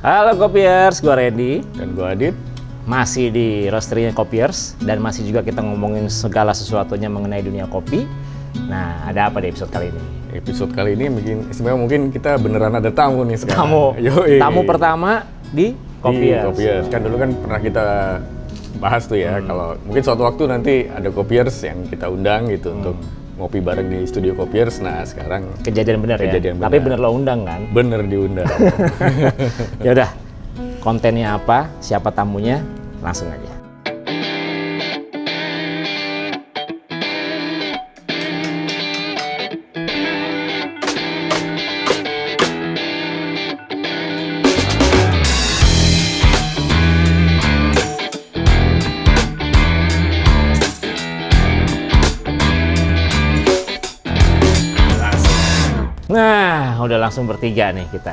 Halo Kopiers, gue Randy. Dan gue Adit. Masih di roastery Kopiers dan masih juga kita ngomongin segala sesuatunya mengenai dunia kopi. Nah, ada apa di episode kali ini? Episode kali ini mungkin kita beneran ada tamu nih sekarang. Tamu pertama di Kopiers. Kopiers. Kan dulu kan pernah kita bahas tuh ya, kalau mungkin suatu waktu nanti ada Kopiers yang kita undang gitu untuk ngopi bareng di studio Kopiers. Nah, sekarang kejadian bener ya. Tapi bener lo undang kan? Bener diundang. Ya udah. Kontennya apa? Siapa tamunya? Langsung aja. Nah, udah langsung bertiga nih kita.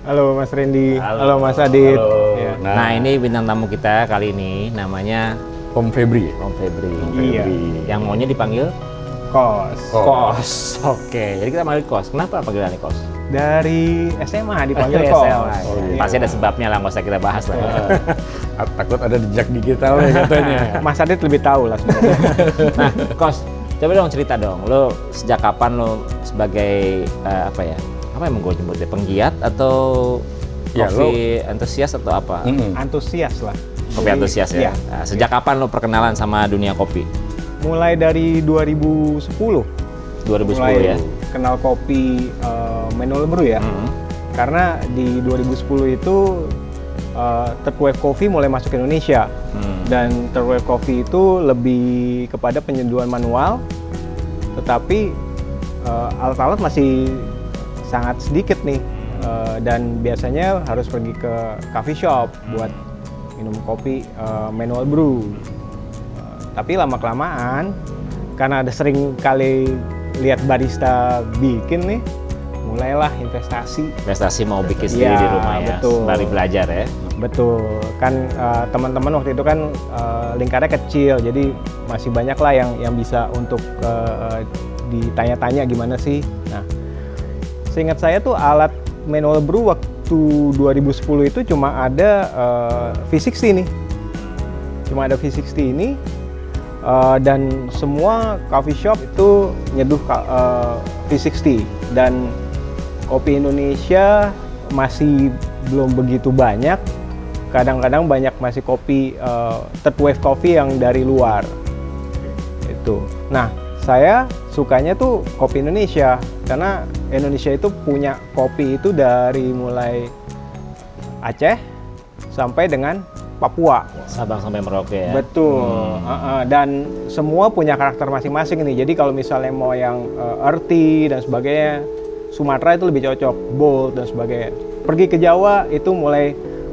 Halo Mas Randy, halo Mas Adit. Halo. Ya. Nah, ini bintang tamu kita kali ini namanya Om Febri. Om Febri. Iya. Yang maunya dipanggil Kos. Kos. Oke, jadi kita panggil Kos. Kenapa panggilannya Kos? Dari SMA dipanggil Dari Kos. SMA, ya. Iya. Pasti ada sebabnya lah, nggak usah kita bahas lah. Takut ada jejak digital ya katanya. Mas Adit lebih tahu lah sebenarnya. Nah, Kos, coba dong cerita dong. Lo sejak kapan lo sebagai apa yang gue nyebutnya, penggiat atau Ya, kopi antusias atau apa? Antusias lah. Kopi antusias ya. Iya. Nah, sejak kapan lo perkenalan sama dunia kopi? Mulai dari 2010. 2010 mulai ya. kenal kopi manual brew ya. Karena di 2010 itu third wave coffee mulai masuk ke Indonesia. Dan third wave coffee itu lebih kepada penyeduhan manual, tetapi alat-alat masih sangat sedikit nih, dan biasanya harus pergi ke coffee shop buat minum kopi manual brew. Tapi lama-kelamaan, karena ada sering kali lihat barista bikin nih, mulailah investasi Mau bikin sendiri di rumah ya, betul. sembari belajar ya. Betul, kan teman-teman waktu itu kan lingkarnya kecil, jadi masih banyak lah yang bisa untuk ditanya-tanya gimana sih. Nah, seingat saya tuh alat manual brew waktu 2010 itu cuma ada V60 nih. Cuma ada V60 ini, dan semua coffee shop itu nyeduh V60. Dan kopi Indonesia masih belum begitu banyak. Kadang-kadang banyak masih kopi third wave coffee yang dari luar. Itu. Nah, saya sukanya tuh kopi Indonesia, karena Indonesia itu punya kopi itu dari mulai Aceh sampai dengan Papua. Sabang sampai Merauke ya. Betul. Dan semua punya karakter masing-masing nih. Jadi kalau misalnya mau yang earthy dan sebagainya, Sumatera itu lebih cocok, bold dan sebagainya. Pergi ke Jawa itu mulai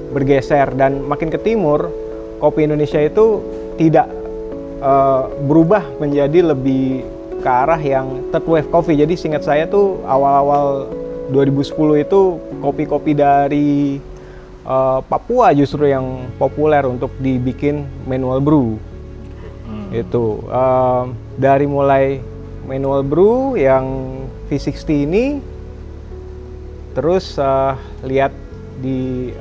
bergeser, dan makin ke timur kopi Indonesia itu tidak berubah menjadi lebih ke arah yang third wave coffee. Jadi seingat saya tuh awal-awal 2010 itu kopi-kopi dari Papua justru yang populer untuk dibikin manual brew. Itu dari mulai manual brew yang V60 ini, terus lihat di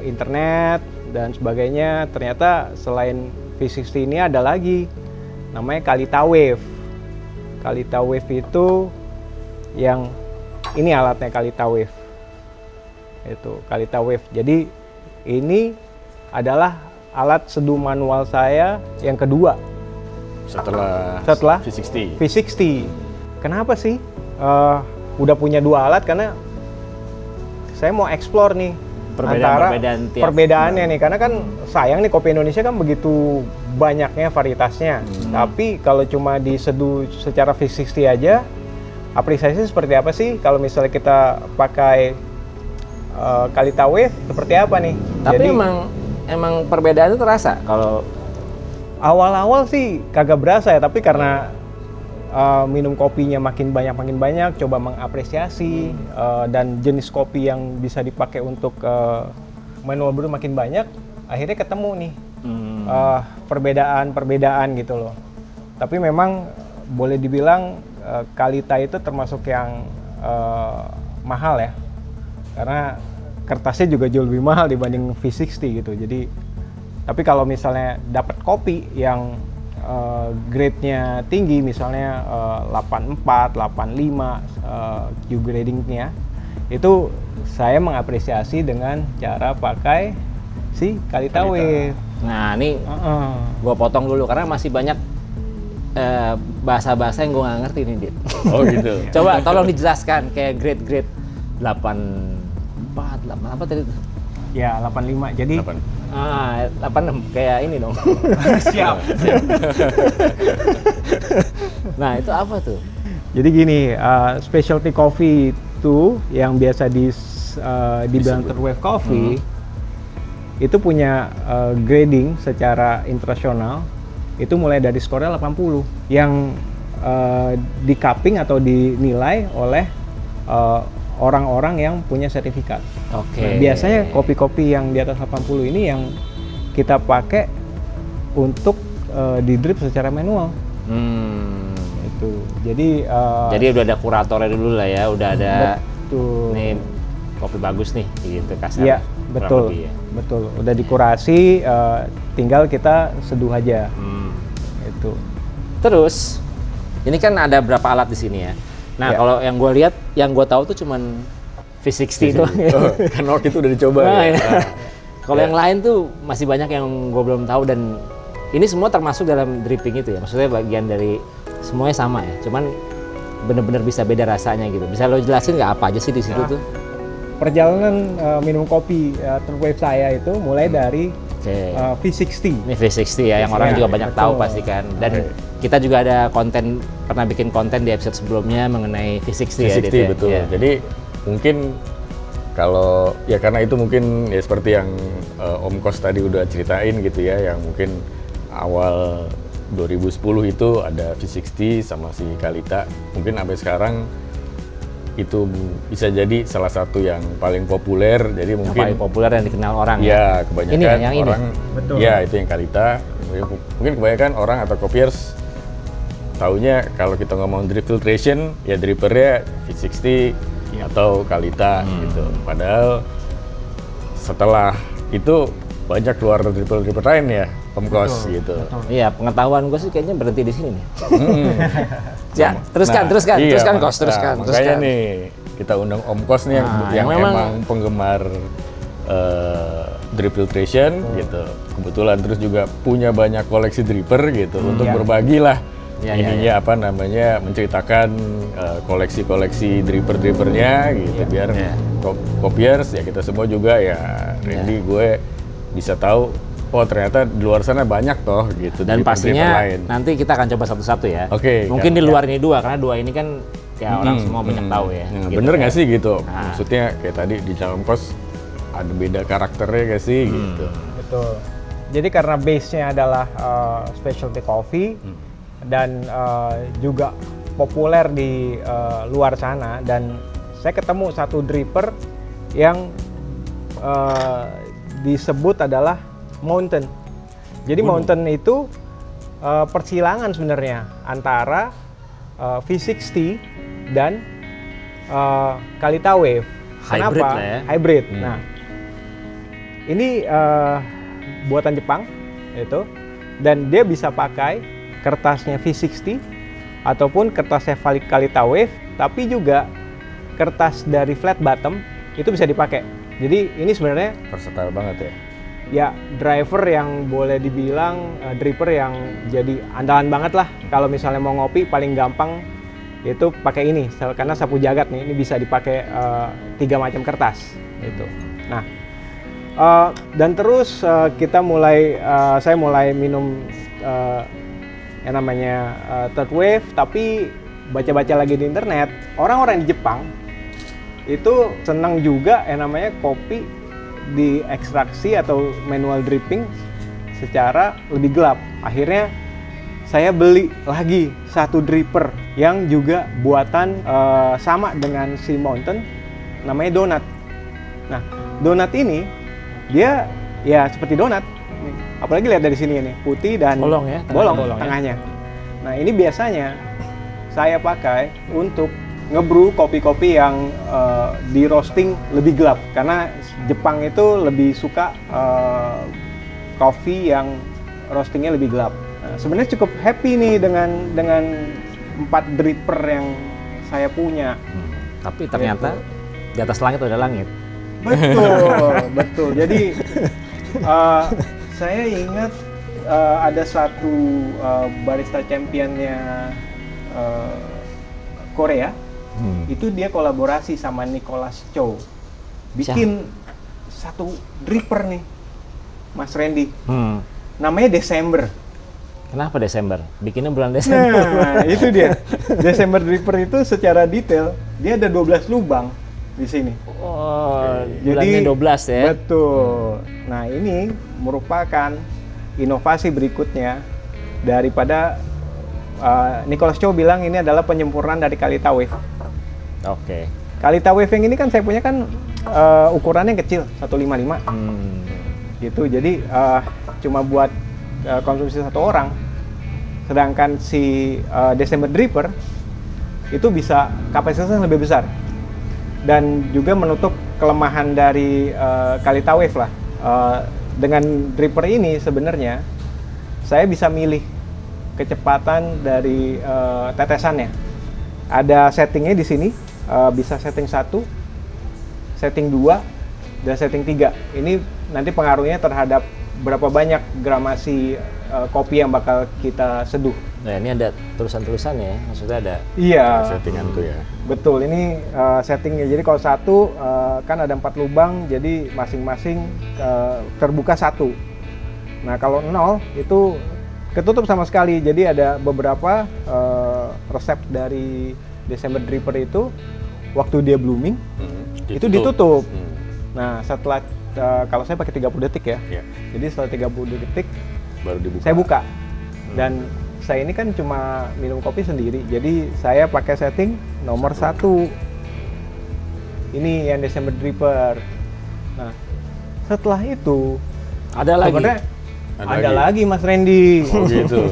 internet dan sebagainya, ternyata selain V60 ini ada lagi namanya Kalita Wave. Kalita Wave itu yang ini alatnya Kalita Wave. Itu Kalita Wave. Jadi ini adalah alat seduh manual saya yang kedua Setelah V60. V60. Kenapa sih udah punya dua alat? Karena saya mau explore nih perbedaannya nih, karena kan sayang nih kopi Indonesia kan begitu banyaknya varietasnya. Tapi kalau cuma diseduh secara V60 aja, apresiasi seperti apa sih kalau misalnya kita pakai Kalita Wave seperti apa nih? Tapi jadi, emang perbedaan itu terasa kalau awal-awal sih kagak berasa ya, tapi karena minum kopinya makin banyak, coba mengapresiasi dan jenis kopi yang bisa dipakai untuk manual brew makin banyak, akhirnya ketemu nih perbedaan gitu loh. Tapi memang boleh dibilang Kalita itu termasuk yang mahal ya, karena kertasnya juga jauh lebih mahal dibanding V60 gitu. Jadi tapi kalau misalnya dapat kopi yang grade-nya tinggi, misalnya 84, 85 Q grading-nya, itu saya mengapresiasi dengan cara pakai si Kalita Wave. Nah, ini gua potong dulu karena masih banyak bahasa-bahasa yang gua nggak ngerti nih, Dit. Oh gitu. Coba tolong dijelaskan kayak grade-grade 84, 8 apa tadi? Ya, 85. Jadi 86 kayak ini dong. siap. Nah, itu apa tuh? Jadi gini, specialty coffee itu yang biasa dibilang third wave coffee itu punya grading secara internasional itu mulai dari skornya 80 yang di cupping atau dinilai oleh orang-orang yang punya sertifikat. Oke. Nah, biasanya kopi-kopi yang di atas 80 ini yang kita pakai untuk di drip secara manual. Itu. Jadi udah ada kuratornya dulu lah ya, udah ada betul. nih kopi bagus nih gitu kasar. Iya, kurang betul. lebih ya. Betul. Udah dikurasi, tinggal kita seduh aja. Itu. Terus ini kan ada berapa alat di sini ya. Nah, Ya. kalau yang gue lihat, yang gue tahu tuh cuman V60 itu. Oh, kan waktu itu udah dicoba Nah, ya. ya. Kalau yang lain tuh masih banyak yang gue belum tahu dan ini semua termasuk dalam dripping itu ya. Maksudnya bagian dari semuanya sama ya. Cuman bener-bener bisa beda rasanya gitu. Bisa lo jelasin nggak apa aja sih di situ tuh? Perjalanan minum kopi third wave saya itu mulai dari Oke. V60. Ini V60 ya, yang orang Ya, juga banyak tahu betul. pasti kan. Dan kita juga ada konten, pernah bikin konten di episode sebelumnya mengenai V60 ya. 60 Dit, ya? betul. Ya. Jadi mungkin kalau ya karena itu mungkin ya seperti yang Om Kos tadi udah ceritain gitu ya, yang mungkin awal 2010 itu ada V60 sama si Kalita. Mungkin sampai sekarang itu bisa jadi salah satu yang paling populer. Jadi Yang mungkin paling populer yang dikenal orang ya. ya kebanyakan Ini ya, yang ini? orang Betul. ya itu yang Kalita. Mungkin kebanyakan orang atau kopiers taunya kalau kita ngomong drip filtration ya drippernya V60 atau Kalita gitu. Padahal setelah itu banyak keluar dripper lain ya, Om Kos gitu. Iya, pengetahuan gue sih kayaknya berhenti di sini nih. Ya, Nah, teruskan, iya, Kos, teruskan. Makanya nih kita undang Om Kos nih yang memang- emang penggemar drip filtration gitu. Kebetulan terus juga punya banyak koleksi dripper gitu untuk Iya. berbagi lah Ya, ininya apa namanya menceritakan koleksi-koleksi drippernya gitu biar kopiers ya kita semua juga ya Randy gue bisa tahu oh ternyata di luar sana banyak toh gitu Dan dripper-dripper pastinya lain. nanti kita akan coba satu-satu ya. Oke, Mungkin kan. di luar ini dua, karena dua ini kan ya orang semua banyak tahu ya. Nah, gitu bener kan. nggak sih gitu? Nah. Maksudnya kayak tadi di dalam kos ada beda karakternya nggak sih gitu? Betul. Jadi karena base-nya adalah specialty coffee dan juga populer di luar sana, dan saya ketemu satu dripper yang disebut adalah Mountain. Jadi Mountain itu persilangan sebenarnya antara V60 dan Kalita Wave. Hybrid Kenapa? lah ya. Hybrid. Nah, ini buatan Jepang itu, dan dia bisa pakai kertasnya V60 ataupun kertasnya Kalita Wave, tapi juga kertas dari flat bottom itu bisa dipakai. Jadi ini sebenarnya Versatile banget ya. ya driver yang boleh dibilang dripper yang jadi andalan banget lah. Kalau misalnya mau ngopi paling gampang itu pakai ini, karena sapu jagat nih ini bisa dipakai 3 macam kertas itu. Nah, dan terus saya mulai minum yang namanya third wave, tapi baca-baca lagi di internet orang-orang di Jepang itu senang juga yang namanya kopi diekstraksi atau manual dripping secara lebih gelap. Akhirnya saya beli lagi satu dripper yang juga buatan sama dengan si Mountain, namanya Donut. Nah, Donut ini dia ya seperti donat. Apalagi lihat dari sini ini, putih dan Bolong ya, bolong, bolong ya. tengahnya. Nah, ini biasanya saya pakai untuk ngebrew kopi-kopi yang di roasting lebih gelap, karena Jepang itu lebih suka kopi yang roastingnya lebih gelap. Nah, sebenarnya cukup happy nih dengan 4 dripper yang saya punya. Tapi ternyata di atas langit ada langit. Betul. Jadi saya ingat ada satu barista championnya Korea. Itu dia kolaborasi sama Nicholas Cho, bikin satu dripper nih, Mas Randy. Namanya Desember. Kenapa Desember? Bikinnya bulan Desember. Nah, itu dia. Desember dripper itu secara detail dia ada 12 lubang di sini. Oh, bulannya 12 ya. Betul. Nah, ini merupakan inovasi berikutnya daripada Nicholas Cho bilang ini adalah penyempurnaan dari Kalita Wave. Oke. Kalita Wave yang ini kan saya punya kan ukurannya kecil, 155. Gitu. Jadi cuma buat konsumsi satu orang. Sedangkan si Desember dripper itu bisa kapasitasnya lebih besar. Dan juga menutup kelemahan dari Kalita Wave lah. Dengan dripper ini sebenarnya saya bisa milih kecepatan dari tetesannya. Ada settingnya di sini, bisa setting 1, setting 2, dan setting 3. Ini nanti pengaruhnya terhadap berapa banyak gramasi kopi yang bakal kita seduh. Nah, ini ada tulisan-tulisannya ya, maksudnya ada. Iya. Settingan tuh ya. Betul, ini settingnya. Jadi kalau 1 kan ada 4 lubang, jadi masing-masing terbuka 1. Nah kalau 0 itu ketutup sama sekali. Jadi ada beberapa resep dari Desember dripper itu waktu dia blooming itu ditutup. Nah setelah kalau saya pakai 30 detik ya. Jadi setelah 30 detik baru dibuka. saya buka. Dan saya ini kan cuma minum kopi sendiri, jadi saya pakai setting nomor 1. Ini yang Desember dripper. Nah, setelah itu Ada lagi. sebenarnya ada lagi Mas Randy. Oh gitu.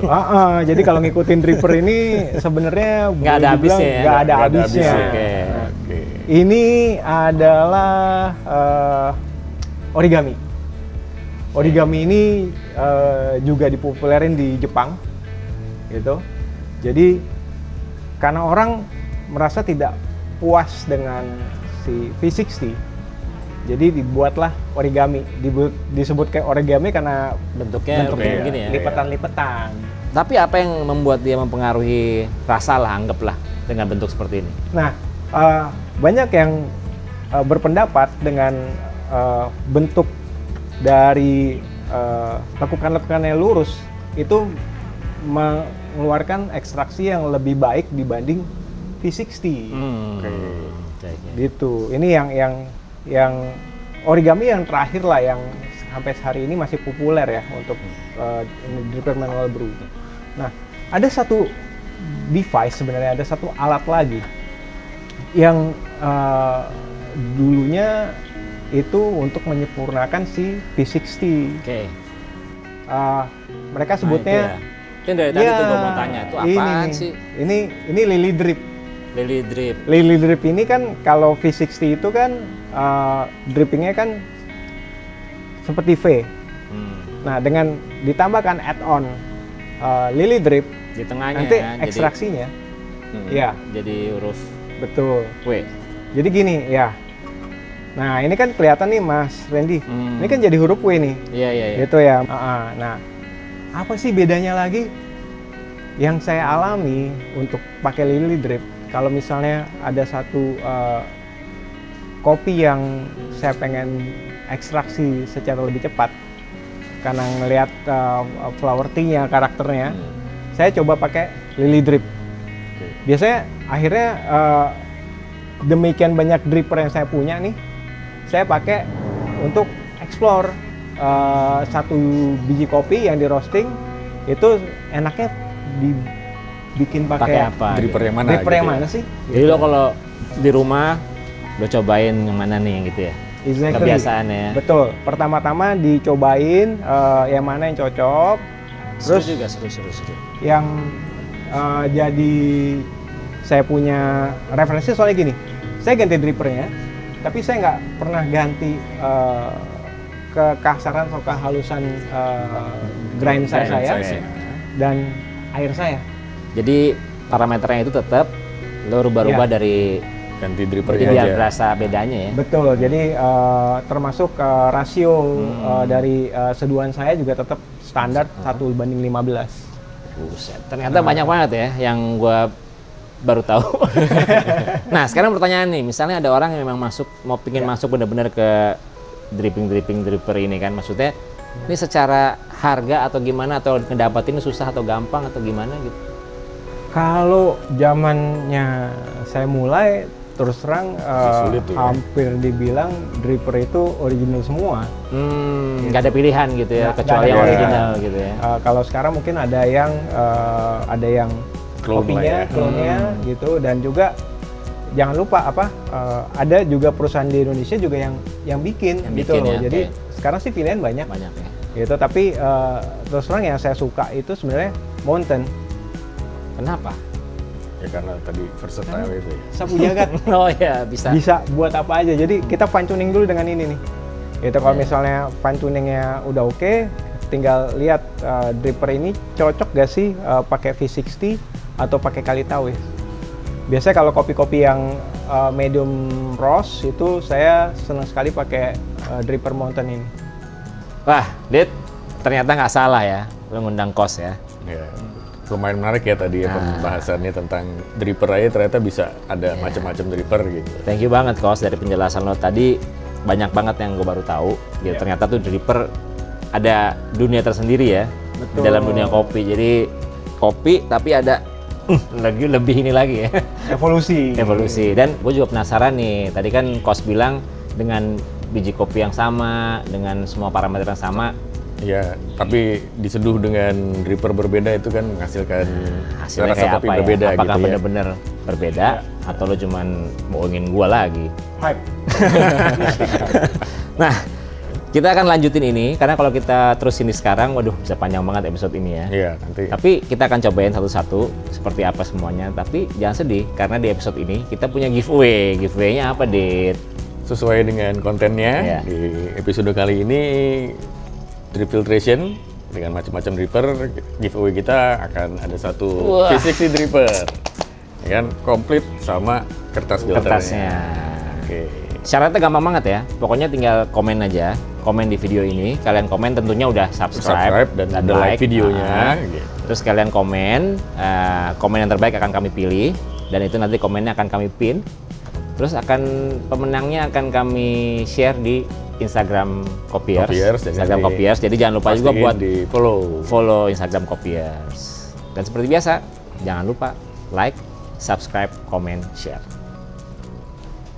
Jadi kalau ngikutin dripper ini sebenarnya Nggak ada boleh dibilang habisnya ya? nggak ada Nggak ada habisnya. habisnya. Oke. Ini adalah origami. Origami ini juga dipopulerin di Jepang, gitu. Jadi karena orang merasa tidak puas dengan si V60, jadi dibuatlah origami. Disebut kayak origami karena Bentuknya begini ya. lipetan-lipetan. Tapi apa yang membuat dia mempengaruhi rasa lah, anggaplah dengan bentuk seperti ini? Nah, banyak yang berpendapat dengan bentuk dari lekukan-lekukan yang lurus itu mengeluarkan ekstraksi yang lebih baik dibanding V60. Oke. Gitu. Ini yang origami yang terakhir lah yang sampai hari ini masih populer ya untuk dripper manual brew. Nah, ada satu device sebenarnya, ada satu alat lagi yang dulunya itu untuk menyempurnakan si V60. Oke. Mereka sebutnya Itu dari tadi tuh gue mau tanya, itu apaan sih? Ini lily drip. Lily drip. Lily drip ini kan kalau V60 itu kan drippingnya kan seperti V. Nah dengan ditambahkan add-on lily drip Di tengahnya nanti ya, ekstraksinya, ya jadi huruf betul. W. Jadi gini ya. Nah ini kan kelihatan nih Mas Randy, ini kan jadi huruf W nih. Iya. Gitu ya. Nah apa sih bedanya lagi yang saya alami untuk pakai lily drip? Kalau misalnya ada satu kopi yang saya pengen ekstraksi secara lebih cepat karena ngelihat flower tea-nya, karakternya, saya coba pakai lily drip. Biasanya akhirnya demikian banyak dripper yang saya punya nih, saya pakai untuk explore satu biji kopi yang di roasting itu enaknya dibikin pakai apa? Dripper yang mana? dripper yang mana sih? Jadi lo kalau di rumah lo cobain yang mana nih yang gitu ya? Exactly. Kebiasaan ya. Betul. Pertama-tama dicobain yang mana yang cocok. Terus Seru juga, seru. yang jadi saya punya referensi soalnya gini, saya ganti drippernya, tapi saya nggak pernah ganti kekasaran atau kehalusan grind saya dan air saya. Jadi parameternya itu tetap lo rubah-rubah Iya. dari ganti jadi drippernya biar aja. berasa bedanya ya. Betul, jadi termasuk rasio dari seduhan saya juga tetap standar 1:15. Buset, ternyata banyak banget ya yang gua baru tahu. Nah, sekarang pertanyaan nih, misalnya ada orang yang memang pingin masuk benar-benar ke dripper ini kan, maksudnya ini secara harga atau gimana, atau ngedapatin susah atau gampang atau gimana gitu? Kalau zamannya saya mulai, terus terang sulit tuh ya. hampir dibilang dripper itu original semua. Nggak ada pilihan gitu ya, Nggak kecuali ada yang pilihan. original gitu ya. Kalau sekarang mungkin ada yang Clone lah kopinya, ya. clone-nya gitu, dan juga jangan lupa ada juga perusahaan di Indonesia juga yang bikin Yang gitu bikin loh. ya, Jadi oke. sekarang sih pilihan banyak Banyak ya. gitu, tapi terus terang yang saya suka itu sebenarnya mountain, Kenapa? Ya karena tadi versatile itu ya. sapu jagat. Oh ya, bisa. Bisa buat apa aja. Jadi kita fine tuning dulu dengan ini nih. Itu kalau Iya. misalnya fine tuningnya udah oke, tinggal lihat dripper ini cocok gak sih pakai V60 atau pakai kali tawis. Biasanya kalau kopi-kopi yang medium roast itu saya senang sekali pakai dripper mountain ini. Wah, Dit, ternyata nggak salah ya, lo ngundang Kos ya. Ya. Lumayan menarik ya tadi ya pembahasannya tentang dripper aja ternyata bisa ada macam-macam dripper gitu. Thank you banget Kos, dari penjelasan lo tadi banyak banget yang gue baru tahu. Gitu. Iya. Ternyata tuh dripper ada dunia tersendiri ya. Di Betul. dalam dunia kopi. Jadi kopi tapi ada lebih ini lagi ya. Evolusi. Evolusi. Dan gue juga penasaran nih, tadi kan Kos bilang dengan biji kopi yang sama, dengan semua parameter yang sama, Ya, tapi diseduh dengan dripper berbeda itu kan menghasilkan hasilnya rasa kayak kopi apa ya? berbeda Apakah gitu ya. benar-benar berbeda atau lo cuman bohongin gua lagi? Hype. Nah, kita akan lanjutin ini karena kalau kita terus ini sekarang, waduh bisa panjang banget episode ini ya. Iya, nanti Tapi kita akan cobain satu-satu seperti apa semuanya. Tapi jangan sedih karena di episode ini kita punya giveaway. Giveaway-nya apa, Dit? sesuai dengan kontennya Iya. di episode kali ini drip filtration dengan macam-macam dripper. Giveaway kita akan ada satu Wah. V60 dripper. Ya kan komplit sama kertas filternya. Kertasnya. Oke. Syaratnya gampang banget ya. Pokoknya tinggal komen aja. Komen di video ini. Kalian komen tentunya udah subscribe Dan ada like videonya. Nah, gitu. terus kalian komen. Komen yang terbaik akan kami pilih. Dan itu nanti komennya akan kami pin. Terus pemenangnya akan kami share di Instagram Kopiers. Jadi Instagram nanti Kopiers. Jadi jangan lupa juga pastiin buat di follow. follow Instagram Kopiers. Dan seperti biasa, jangan lupa like, subscribe, comment, share.